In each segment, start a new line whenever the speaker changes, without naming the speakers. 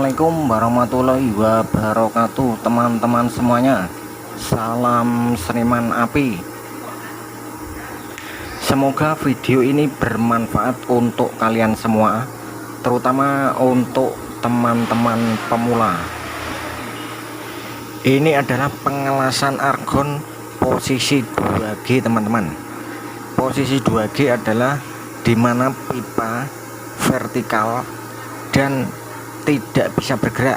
Assalamualaikum warahmatullahi wabarakatuh, teman-teman semuanya. Salam seniman api. Semoga video ini bermanfaat untuk kalian semua, terutama untuk teman-teman pemula. Ini adalah pengelasan argon posisi 2G, teman-teman. Posisi 2G adalah dimana pipa vertikal dan tidak bisa bergerak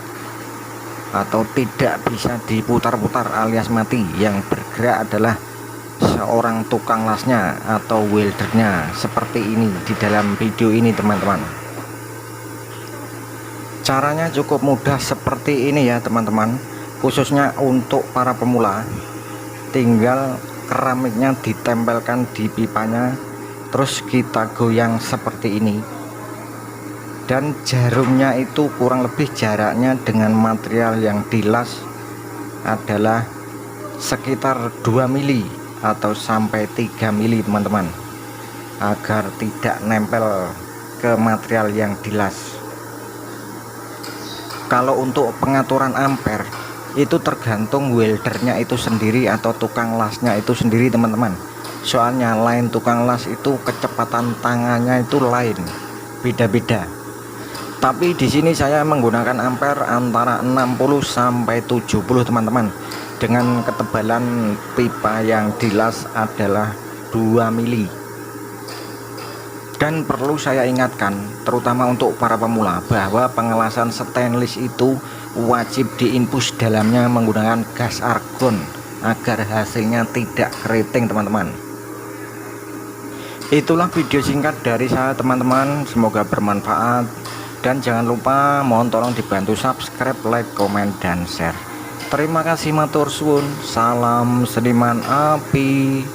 atau tidak bisa diputar-putar alias mati. Yang bergerak adalah seorang tukang lasnya atau weldernya, seperti ini di dalam video ini, teman-teman. Caranya cukup mudah seperti ini ya, teman-teman, khususnya untuk para pemula. Tinggal keramiknya ditempelkan di pipanya, terus kita goyang seperti ini, dan jarumnya itu kurang lebih jaraknya dengan material yang dilas adalah sekitar 2 mili atau sampai 3 mili, teman-teman, agar tidak nempel ke material yang dilas. Kalau untuk pengaturan ampere itu tergantung weldernya itu sendiri atau tukang lasnya itu sendiri, teman-teman. Soalnya lain tukang las itu kecepatan tangannya itu lain, beda-beda. Tapi di sini saya menggunakan ampere antara 60 sampai 70, teman-teman, dengan ketebalan pipa yang dilas adalah 2 mili. Dan perlu saya ingatkan, terutama untuk para pemula, bahwa pengelasan stainless itu wajib diinfus dalamnya menggunakan gas argon agar hasilnya tidak keriting, teman-teman. Itulah video singkat dari saya, teman-teman, semoga bermanfaat. Dan jangan lupa, mohon tolong dibantu subscribe, like, komen, dan share. Terima kasih, matur suwun. Salam seniman api.